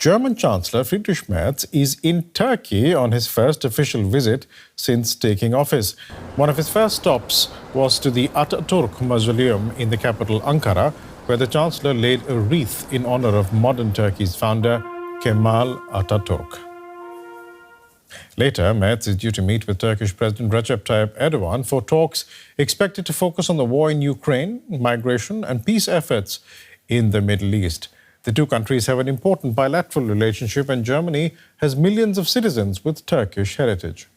German Chancellor Friedrich Merz is in Turkey on his first official visit since taking office. One of his first stops was to the Atatürk mausoleum in the capital Ankara, where the Chancellor laid a wreath in honor of modern Turkey's founder, Kemal Atatürk. Later, Merz is due to meet with Turkish President Recep Tayyip Erdogan for talks expected to focus on the war in Ukraine, migration and peace efforts in the Middle East. The two countries have an important bilateral relationship, and Germany has millions of citizens with Turkish heritage.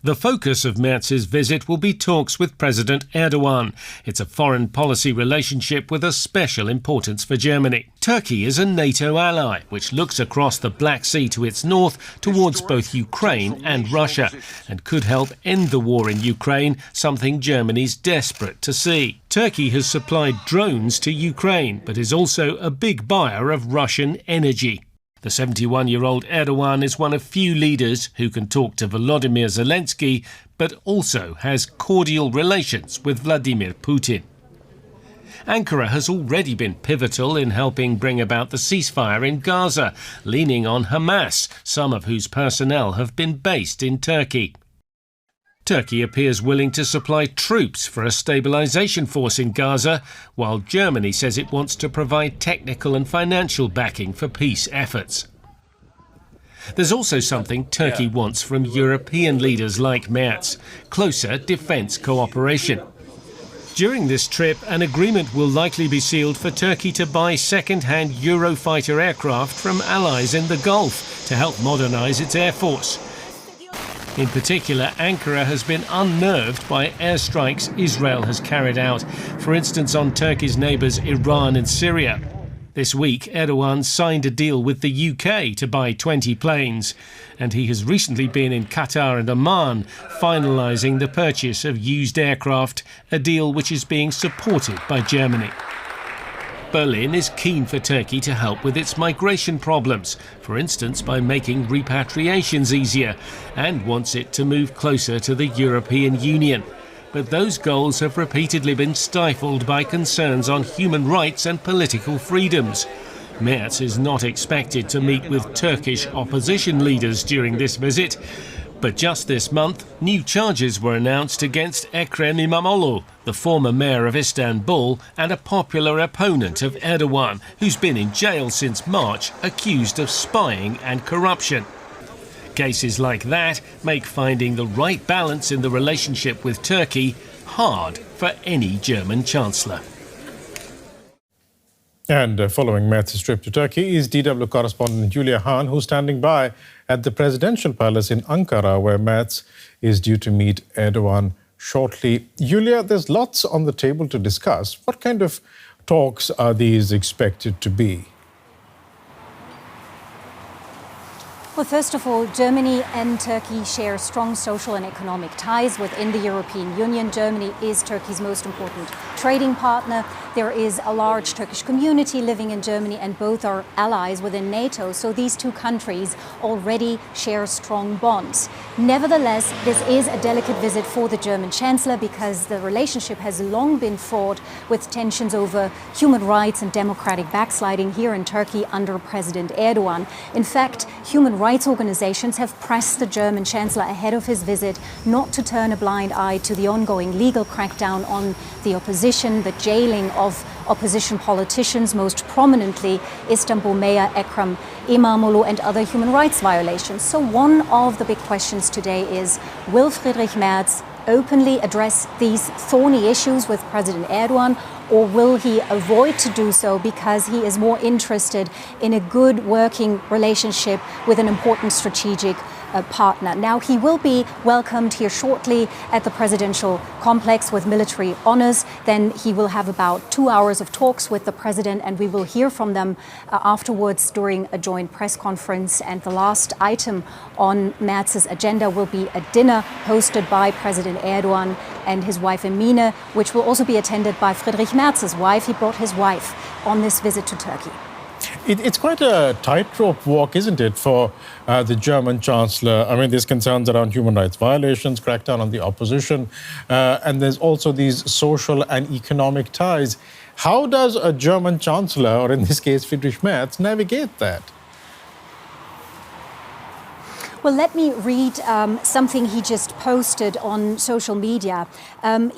The focus of Merz's visit will be talks with President Erdogan. It's a foreign policy relationship with a special importance for Germany. Turkey is a NATO ally, which looks across the Black Sea to its north towards both Ukraine and Russia, and could help end the war in Ukraine, something Germany's desperate to see. Turkey has supplied drones to Ukraine, but is also a big buyer of Russian energy. The 71-year-old Erdogan is one of few leaders who can talk to Volodymyr Zelensky, but also has cordial relations with Vladimir Putin. Ankara has already been pivotal in helping bring about the ceasefire in Gaza, leaning on Hamas, some of whose personnel have been based in Turkey. Turkey appears willing to supply troops for a stabilisation force in Gaza, while Germany says it wants to provide technical and financial backing for peace efforts. There's also something Turkey wants from European leaders like Merz: closer defence cooperation. During this trip, an agreement will likely be sealed for Turkey to buy second-hand Eurofighter aircraft from allies in the Gulf to help modernise its air force. In particular, Ankara has been unnerved by airstrikes Israel has carried out, for instance on Turkey's neighbours Iran and Syria. This week, Erdogan signed a deal with the UK to buy 20 planes, and he has recently been in Qatar and Oman, finalising the purchase of used aircraft, a deal which is being supported by Germany. Berlin is keen for Turkey to help with its migration problems, for instance by making repatriations easier, and wants it to move closer to the European Union. But those goals have repeatedly been stifled by concerns on human rights and political freedoms. Merz is not expected to meet with Turkish opposition leaders during this visit. But just this month, new charges were announced against Ekrem İmamoğlu, the former mayor of Istanbul and a popular opponent of Erdogan, who's been in jail since March, accused of spying and corruption. Cases like that make finding the right balance in the relationship with Turkey hard for any German chancellor. And following Merz's trip to Turkey is DW correspondent Julia Hahn, who's standing by at the presidential palace in Ankara, where Merz is due to meet Erdogan shortly. Julia, there's lots on the table to discuss. What kind of talks are these expected to be? Well, first of all, Germany and Turkey share strong social and economic ties within the European Union. Germany is Turkey's most important trading partner. There is a large Turkish community living in Germany, and both are allies within NATO. So these two countries already share strong bonds. Nevertheless, this is a delicate visit for the German Chancellor because the relationship has long been fraught with tensions over human rights and democratic backsliding here in Turkey under President Erdogan. In fact, human rights organizations have pressed the German Chancellor ahead of his visit not to turn a blind eye to the ongoing legal crackdown on the opposition, the jailing of opposition politicians, most prominently Istanbul Mayor Ekrem İmamoğlu, and other human rights violations. So one of the big questions today is, will Friedrich Merz openly address these thorny issues with President Erdogan, or will he avoid to do so because he is more interested in a good working relationship with an important strategic partner? Now, he will be welcomed here shortly at the presidential complex with military honors. Then he will have about 2 hours of talks with the president, and we will hear from them afterwards during a joint press conference. And the last item on Merz's agenda will be a dinner hosted by President Erdogan and his wife Emine, which will also be attended by Friedrich Merz's wife. He brought his wife on this visit to Turkey. It's quite a tightrope walk, isn't it, for the German Chancellor? I mean, there's concerns around human rights violations, crackdown on the opposition, and there's also these social and economic ties. How does a German Chancellor, or in this case Friedrich Merz, navigate that? Well, let me read something he just posted on social media.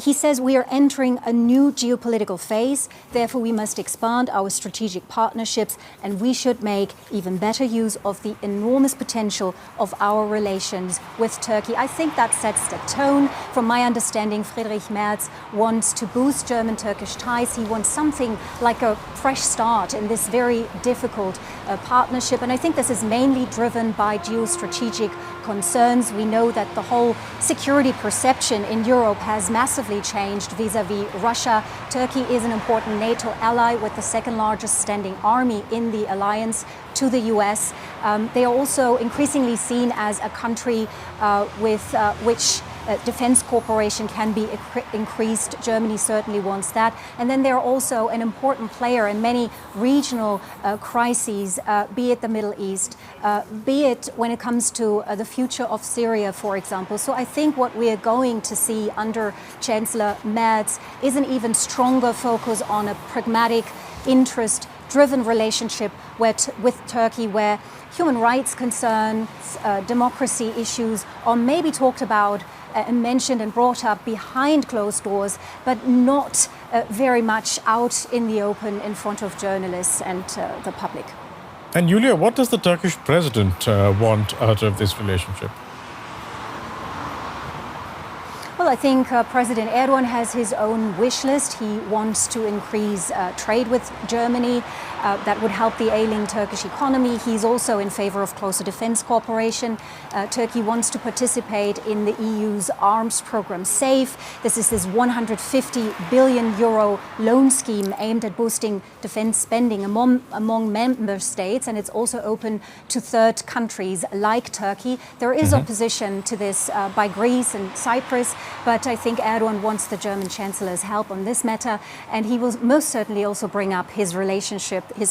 He says, "We are entering a new geopolitical phase. Therefore, we must expand our strategic partnerships, and we should make even better use of the enormous potential of our relations with Turkey." I think that sets the tone. From my understanding, Friedrich Merz wants to boost German-Turkish ties. He wants something like a fresh start in this very difficult partnership. And I think this is mainly driven by geostrategic concerns. We know that the whole security perception in Europe has massively changed vis-à-vis Russia. Turkey is an important NATO ally with the second largest standing army in the alliance to the US. They are also increasingly seen as a country with which defense cooperation can be increased. Germany certainly wants that. And then they're also an important player in many regional crises, be it the Middle East, be it when it comes to the future of Syria, for example. So I think what we are going to see under Chancellor Merz is an even stronger focus on a pragmatic, interest-driven relationship with Turkey, where human rights concerns, democracy issues are maybe talked about and mentioned and brought up behind closed doors, but not very much out in the open in front of journalists and the public. And Julia, what does the Turkish president want out of this relationship? Well, I think President Erdogan has his own wish list. He wants to increase trade with Germany. That would help the ailing Turkish economy. He's also in favor of closer defense cooperation. Turkey wants to participate in the EU's arms program SAFE. This is this 150 billion euro loan scheme aimed at boosting defense spending among member states, and it's also open to third countries like Turkey. There is opposition to this by Greece and Cyprus, but I think Erdogan wants the German Chancellor's help on this matter, and he will most certainly also bring up his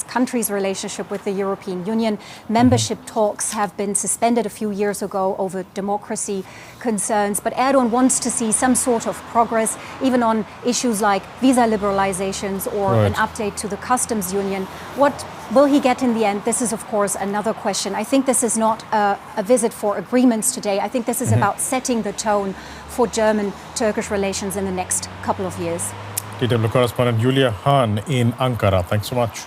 country's relationship with the European Union. Membership talks have been suspended a few years ago over democracy concerns, but Erdogan wants to see some sort of progress, even on issues like visa liberalizations or an update to the customs union. What will he get in the end? This is, of course, another question. I think this is not a visit for agreements today. I think this is about setting the tone for German-Turkish relations in the next couple of years. DW correspondent Julia Hahn in Ankara. Thanks so much.